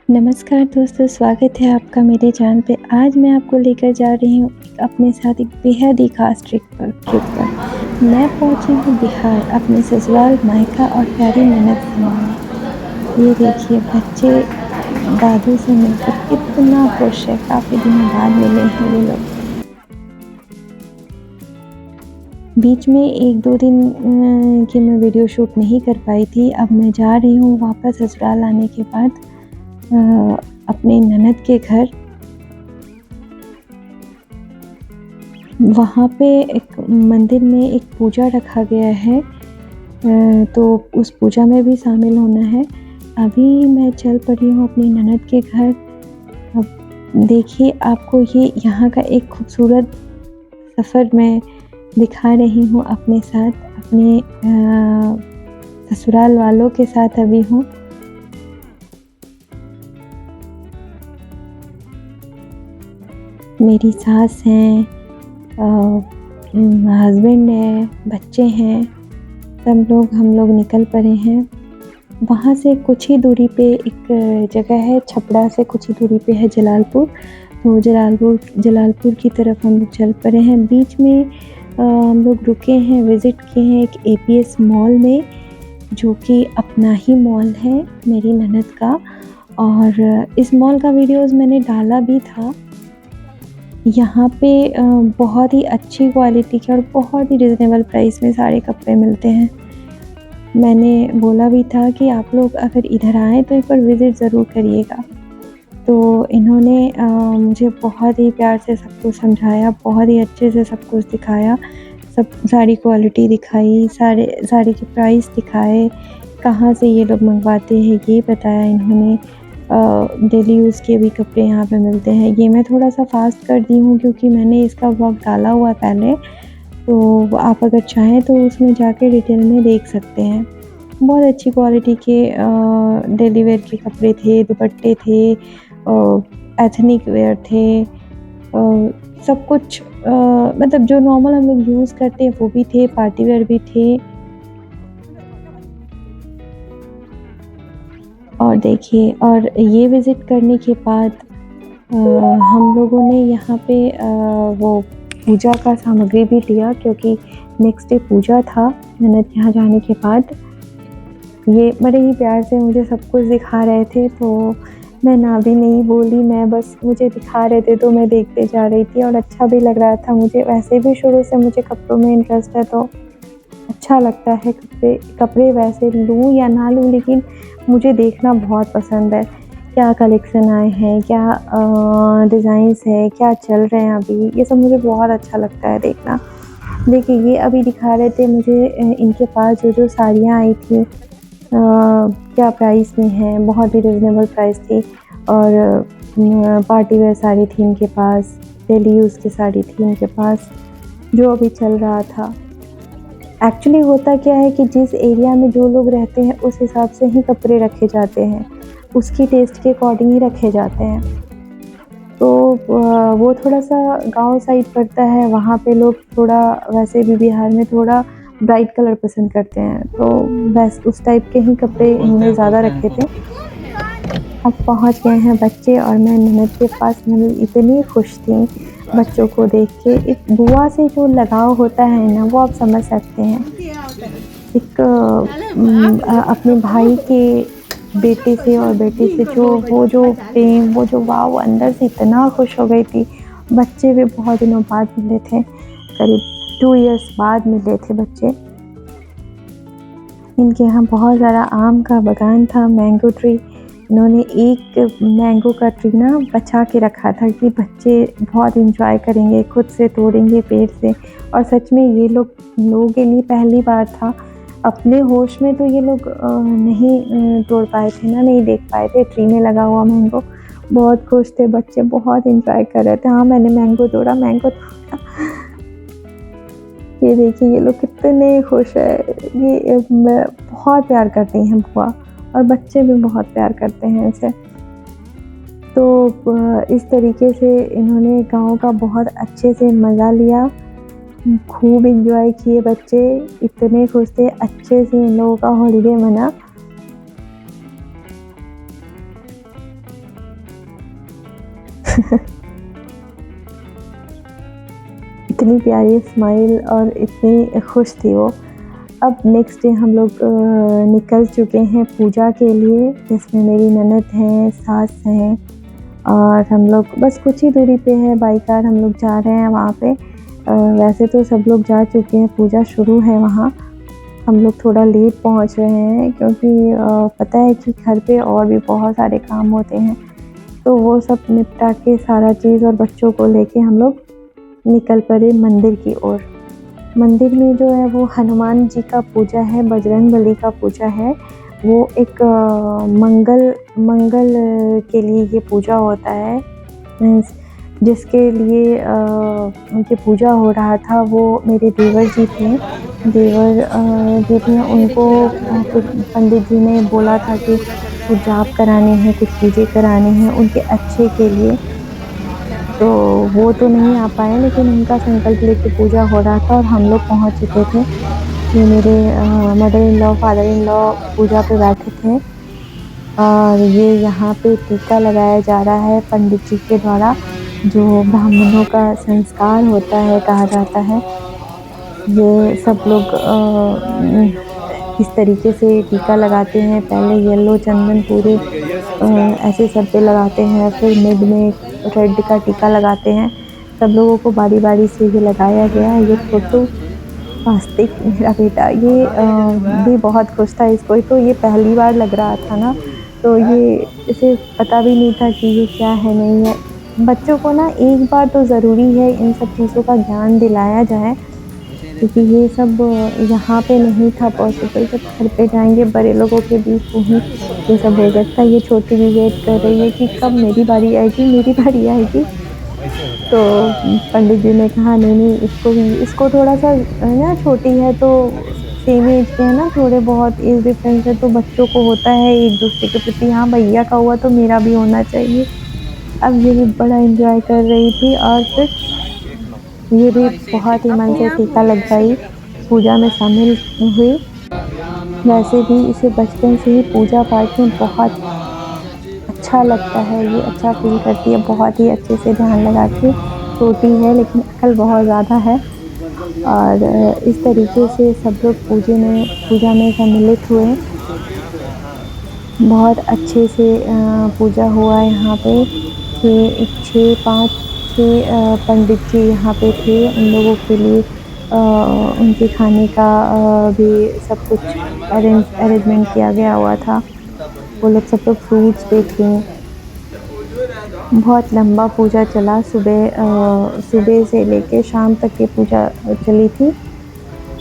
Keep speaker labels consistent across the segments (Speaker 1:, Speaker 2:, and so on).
Speaker 1: नमस्कार दोस्तों, स्वागत है आपका मेरे चैनल पे। आज मैं आपको लेकर जा रही हूँ अपने साथ एक बेहद ही ख़ास ट्रिप पर। मैं पहुँची हूँ बिहार अपने ससुराल, मायका और प्यारी ननद से मिलने। ये देखिए बच्चे दादू से मिलकर कितना खुश है, काफ़ी दिनों बाद मिले हैं ये लोग। बीच में 1-2 दिन की मैं वीडियो शूट नहीं कर पाई थी। अब मैं जा रही हूँ वापस ससुराल आने के बाद अपने ननद के घर। वहाँ पे एक मंदिर में एक पूजा रखा गया है, तो उस पूजा में भी शामिल होना है। अभी मैं चल पड़ी हूँ अपनी ननद के घर। अब देखिए आपको ये यहाँ का एक खूबसूरत सफ़र मैं दिखा रही हूँ अपने साथ, अपने ससुराल वालों के साथ अभी हूँ। मेरी सास हैं, हस्बैंड है, बच्चे हैं, सब हम लोग निकल पड़े हैं। वहाँ से कुछ ही दूरी पे एक जगह है, छपरा से कुछ ही दूरी पे है जलालपुर। तो जलालपुर की तरफ हम लोग चल पड़े हैं। बीच में हम लोग रुके हैं, विज़िट किए हैं एक एपीएस मॉल में, जो कि अपना ही मॉल है मेरी ननद का। और इस मॉल का वीडियोज़ मैंने डाला भी था। यहाँ पे बहुत ही अच्छी क्वालिटी के और बहुत ही रिज़नेबल प्राइस में सारे कपड़े मिलते हैं। मैंने बोला भी था कि आप लोग अगर इधर आएँ तो एक बार विज़िट ज़रूर करिएगा। तो इन्होंने मुझे बहुत ही प्यार से सब कुछ समझाया, बहुत ही अच्छे से सब कुछ दिखाया, सारी क्वालिटी दिखाई, साड़ी के प्राइस दिखाए, कहाँ से ये लोग मंगवाते हैं ये बताया इन्होंने। डेली यूज़ के भी कपड़े यहाँ पे मिलते हैं। ये मैं थोड़ा-सा फ़ास्ट कर दी हूँ क्योंकि मैंने इसका व्लॉग डाला हुआ है पहले, तो आप अगर चाहें तो उसमें जाके डिटेल में देख सकते हैं। बहुत अच्छी क्वालिटी के डेली वेयर के कपड़े थे, दुपट्टे थे, एथनिक वेयर थे, सब कुछ मतलब जो नॉर्मल हम लोग यूज़ करते हैं वो भी थे, पार्टी वेयर भी थे। और देखिए, और ये विज़िट करने के बाद हम लोगों ने यहाँ पे वो पूजा का सामग्री भी लिया क्योंकि नेक्स्ट डे पूजा था ननद के यहाँ जाने के बाद। ये बड़े ही प्यार से मुझे सब कुछ दिखा रहे थे, तो मैं ना भी नहीं बोली, मैं बस मुझे दिखा रहे थे तो मैं देखते जा रही थी और अच्छा भी लग रहा था मुझे। वैसे भी शुरू से मुझे कपड़ों में इंटरेस्ट है, तो अच्छा लगता है कपड़े वैसे लूँ या ना लूँ, लेकिन मुझे देखना बहुत पसंद है। क्या कलेक्शन आए हैं, क्या डिज़ाइंस है, क्या चल रहे हैं अभी, ये सब मुझे बहुत अच्छा लगता है देखना। देखिए ये अभी दिखा रहे थे मुझे इनके पास जो साड़ियाँ आई थी, क्या प्राइस में हैं, बहुत ही रिज़नेबल प्राइस थी। और पार्टी वेयर साड़ी थी इनके पास, डेली यूज़ की साड़ी थी इनके पास, जो अभी चल रहा था। एक्चुअली होता क्या है कि जिस एरिया में जो लोग रहते हैं उस हिसाब से ही कपड़े रखे जाते हैं, उसकी टेस्ट के अकॉर्डिंग ही रखे जाते हैं। तो वो थोड़ा-सा गाँव साइड पड़ता है, वहाँ पे लोग थोड़ा, वैसे भी बिहार में थोड़ा ब्राइट कलर पसंद करते हैं, तो बस उस टाइप के ही कपड़े इन्होंने ज़्यादा रखे थे। अब पहुँच गए हैं बच्चे और मैं ननद के पास। ननद इतनी खुश थी बच्चों को देख के। एक बुआ से जो लगाव होता है ना, वो आप समझ सकते हैं। एक अपने भाई के बेटे से और बेटी से जो प्रेम, वो जो वाव, अंदर से इतना खुश हो गई थी। बच्चे भी बहुत दिनों बाद मिले थे, करीब 2 इयर्स बाद मिले थे बच्चे। इनके यहाँ बहुत सारा आम का बागान था, मैंगो ट्री। इन्होंने एक मैंगो का ट्री ना बचा के रखा था कि बच्चे बहुत एंजॉय करेंगे, खुद से तोड़ेंगे पेड़ से। और सच में ये लोगों के लिए पहली बार था। अपने होश में तो ये लोग नहीं तोड़ पाए थे ना, नहीं देख पाए थे ट्री में लगा हुआ मैंगो। बहुत खुश थे बच्चे, बहुत एंजॉय कर रहे थे। हाँ, मैंने मैंगो तोड़ा। ये देखिए ये लोग कितने खुश है। ये बहुत प्यार करती हैं बुआ, और बच्चे भी बहुत प्यार करते हैं इसे। तो इस तरीके से इन्होंने गाँव का बहुत अच्छे से मज़ा लिया, खूब एंजॉय किए बच्चे, इतने खुश थे। अच्छे से इन लोगों का हॉलिडे मना। इतनी प्यारी स्माइल और इतनी खुश थी वो। अब नेक्स्ट डे हम लोग निकल चुके हैं पूजा के लिए, जिसमें मेरी ननद हैं, सास हैं और हम लोग बस कुछ ही दूरी पे है, बाई कार हम लोग जा रहे हैं वहाँ पे। वैसे तो सब लोग जा चुके हैं, पूजा शुरू है वहाँ। हम लोग थोड़ा लेट पहुँच रहे हैं क्योंकि पता है कि घर पे और भी बहुत सारे काम होते हैं, तो वो सब निपटा के सारा चीज़ और बच्चों को लेके हम लोग निकल पड़े मंदिर की ओर। मंदिर में जो है वो हनुमान जी का पूजा है, बजरंगबली का पूजा है। वो एक मंगल के लिए ये पूजा होता है। मीन्स जिसके लिए उनकी पूजा हो रहा था वो मेरे देवर जी थे। जो थे उनको कुछ पंडित जी ने बोला था कि कुछ जाप कराने हैं, कुछ पूजे कराने हैं उनके अच्छे के लिए। तो वो तो नहीं आ पाए, लेकिन उनका संकल्प लेके पूजा हो रहा था और हम लोग पहुँच चुके थे। ये मेरे mother in law, father in law पूजा पे बैठे थे और ये यहाँ पे टीका लगाया जा रहा है पंडित जी के द्वारा, जो ब्राह्मणों का संस्कार होता है कहा जाता है। ये सब लोग इस तरीके से टीका लगाते हैं। पहले येलो चंदन पूरे ऐसे सर पे लगाते हैं, फिर मिड में रेड का टीका लगाते हैं। सब लोगों को बारी-बारी से ये लगाया गया है। ये छोटू स्वास्तिक मेरा बेटा ये भी बहुत खुश था, इसको तो ये पहली बार लग रहा था ना, तो ये इसे पता भी नहीं था कि ये क्या है नहीं है। बच्चों को ना एक बार तो ज़रूरी है इन सब चीज़ों का ज्ञान दिलाया जाए, क्योंकि ये सब यहाँ पे नहीं था पॉसिबल। जब घर पे जाएंगे बड़े लोगों के बीच में ही ये सब हो सकता है। ये छोटी भी वेट कर रही है कि कब मेरी बारी आएगी, मेरी बारी आएगी। तो पंडित जी ने कहा नहीं इसको थोड़ा सा ना छोटी है, तो सेम एज के है ना, थोड़े बहुत एज डिफरेंस है, तो बच्चों को होता है एक दूसरे के प्रति, हाँ भैया का हुआ तो मेरा भी होना चाहिए। अब ये भी बड़ा एंजॉय कर रही थी और फिर ये भी बहुत ही मन से टीका लगवाई, पूजा में शामिल हुई। वैसे भी इसे बचपन से ही पूजा पाठ में बहुत अच्छा लगता है, ये अच्छा फ़ील करती है, बहुत ही अच्छे से ध्यान लगाती है। छोटी है लेकिन अक्ल बहुत ज़्यादा है और इस तरीके से सब लोग पूजा में सम्मिलित हुए। बहुत अच्छे से पूजा हुआ यहाँ पे। 6 पंडित जी यहाँ पे थे, उन लोगों के लिए उनके खाने का भी सब कुछ अरेंजमेंट किया गया हुआ था। वो लोग सब लोग फ्रूट्स बेच रहे। बहुत लंबा पूजा चला, सुबह से लेके शाम तक ये पूजा चली थी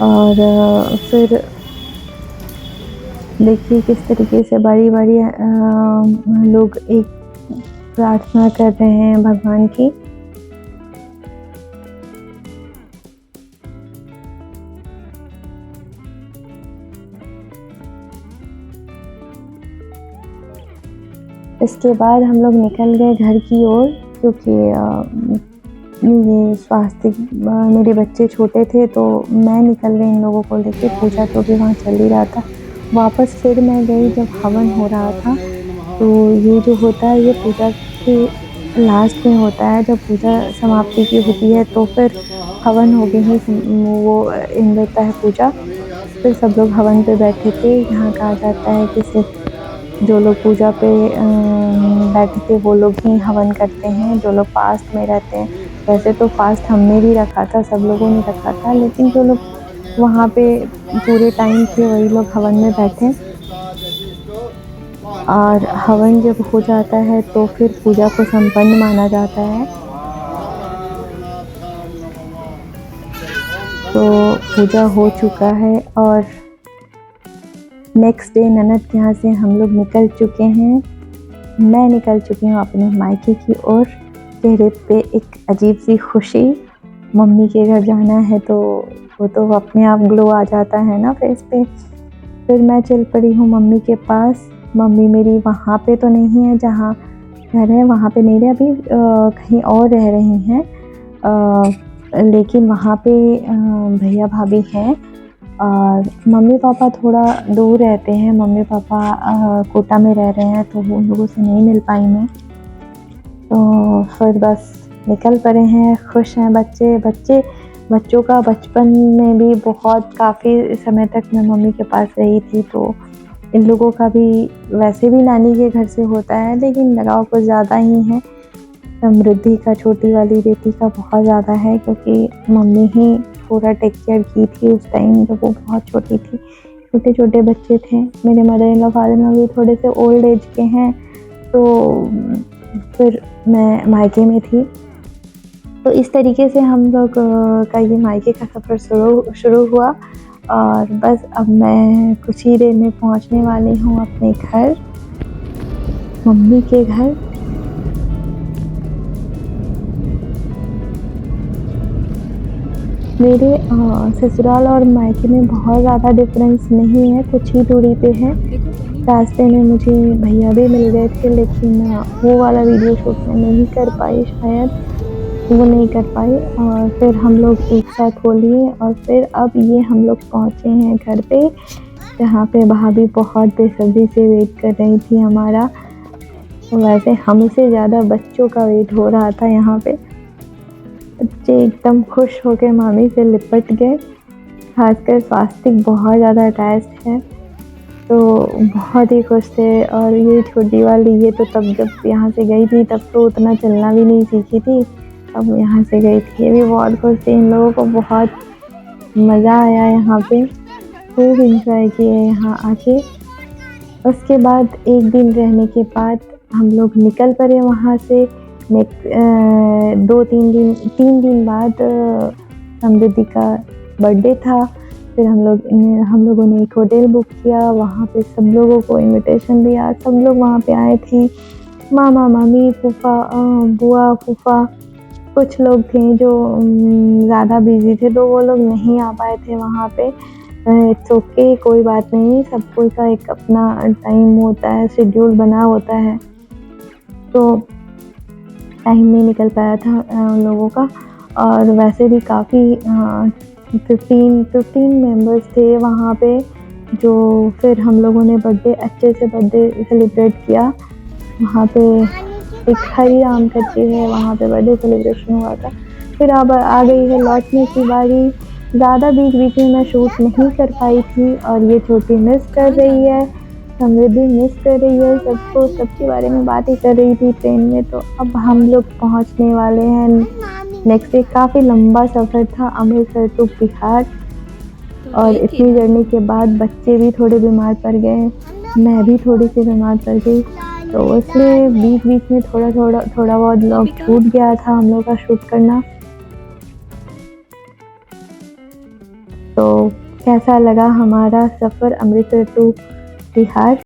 Speaker 1: और फिर देखिए किस तरीके से बारी-बारी लोग एक प्रार्थना कर रहे हैं भगवान की। इसके बाद हम लोग निकल गए घर की ओर, क्योंकि ये स्वास्तिक मेरे बच्चे छोटे थे तो मैं निकल गई इन लोगों को लेके। पूजा तो भी वहाँ चल ही रहा था। वापस फिर मैं गई जब हवन हो रहा था। तो ये जो होता है ये पूजा के लास्ट में होता है, जब पूजा समाप्ति की होती है तो फिर हवन होके ही वो एंड होता है पूजा। फिर सब लोग हवन पे बैठे थे। यहाँ कहा जाता है कि सिर्फ जो लोग पूजा पे बैठे थे वो लोग ही हवन करते हैं, जो लोग फास्ट में रहते हैं। वैसे तो फास्ट हमने भी रखा था, सब लोगों ने रखा था, लेकिन जो लोग वहाँ पे पूरे टाइम थे वही लोग हवन में बैठे। और हवन जब हो जाता है तो फिर पूजा को संपन्न माना जाता है। तो पूजा हो चुका है और नेक्स्ट डे ननद के यहाँ से हम लोग निकल चुके हैं। मैं निकल चुकी हूँ अपने मायके की ओर। चेहरे पे एक अजीब सी खुशी, मम्मी के घर जाना है तो वो तो अपने आप ग्लो आ जाता है ना फेस पे। फिर मैं चल पड़ी हूँ मम्मी के पास। मम्मी मेरी वहाँ पे तो नहीं है जहाँ घर है, वहाँ पे नहीं रहे अभी, कहीं और रह रही हैं, लेकिन वहाँ पे भैया भाभी हैं। और मम्मी पापा थोड़ा दूर रहते हैं। मम्मी पापा कोटा में रह रहे हैं तो वो उन लोगों से नहीं मिल पाई मैं। तो फिर बस निकल पड़े हैं, खुश हैं बच्चों का बचपन में भी बहुत काफ़ी समय तक मैं मम्मी के पास रही थी, तो इन लोगों का भी वैसे भी नानी के घर से होता है, लेकिन लगाव कुछ ज़्यादा ही है। समृद्धि का, छोटी वाली बेटी का बहुत ज़्यादा है, क्योंकि मम्मी ही पूरा टेक केयर की थी उस टाइम जब वो बहुत छोटी थी। छोटे-छोटे बच्चे थे। मेरे mother in law, father in law भी थोड़े से ओल्ड एज के हैं, तो फिर मैं मायके में थी। तो इस तरीके से हम लोग का ये मायके का सफ़र शुरू हुआ, और बस अब मैं कुछ ही देर में पहुंचने वाली हूँ अपने घर, मम्मी के घर। मेरे ससुराल और मायके में बहुत ज़्यादा डिफरेंस नहीं है, कुछ ही दूरी पे है। रास्ते में मुझे भैया भी मिल गए थे, लेकिन वो वाला वीडियो शूट मैं नहीं कर पाई, शायद वो नहीं कर पाई, और फिर हम लोग एक साथ हो लिए, और फिर अब ये हम लोग पहुँचे हैं घर पे, जहाँ पे भाभी बहुत बेसब्री से वेट कर रही थी हमारा। वैसे हमसे ज़्यादा बच्चों का वेट हो रहा था यहाँ पे। बच्चे एकदम खुश होके मामी से लिपट गए, खासकर स्वास्तिक बहुत ज़्यादा अटैच्ड है, तो बहुत ही खुश थे। और ये छोटी वाली, ये तो तब जब यहाँ से गई थी तब तो उतना चलना भी नहीं सीखी थी, अब यहाँ से गई थी। ये भी बहुत खुश थी, इन लोगों को बहुत मज़ा आया यहाँ पे, खूब इंजॉय किए यहाँ आके। उसके बाद एक दिन रहने के बाद हम लोग निकल पड़े वहाँ से। 3 दिन बाद समृद्धि का बर्थडे था। फिर हम लोगों ने एक होटल बुक किया, वहाँ पे सब लोगों को इनविटेशन दिया, सब लोग वहाँ पे आए थे। मामा, मामी, फूफा, बुआ, फूफा, कुछ लोग थे जो ज़्यादा बिज़ी थे, तो वो लोग नहीं आ पाए थे वहाँ पे। इट्स ओके, कोई बात नहीं, सब कोई का एक अपना टाइम होता है, शेड्यूल बना होता है, तो टाइम नहीं निकल पाया था उन लोगों का। और वैसे भी काफ़ी 15 मेंबर्स थे वहाँ पे, जो फिर हम लोगों ने अच्छे से बर्थडे सेलिब्रेट किया। वहाँ पे एक हरी राम करके है, वहाँ पे बर्थडे सेलिब्रेशन हुआ था। फिर अब आ गई है लौटने की बारी। ज़्यादा बीच-बीच में मैं शूट नहीं कर पाई थी, और ये छोटी मिस कर रही है, समृद्धि मिस कर रही है सबको, सबके बारे में बातें कर रही थी ट्रेन में। तो अब हम लोग पहुँचने वाले हैं नेक्स्ट डे। काफ़ी लंबा सफ़र था, अमृतसर टू बिहार, और इतनी जर्नी के बाद बच्चे भी थोड़े बीमार पड़ गए, मैं भी थोड़ी-सी बीमार पड़ गई, तो इसलिए बीच-बीच में थोड़ा बहुत व्लॉग छूट गया था हम लोग का शूट करना। तो कैसा लगा हमारा सफ़र अमृतसर टू बिहार?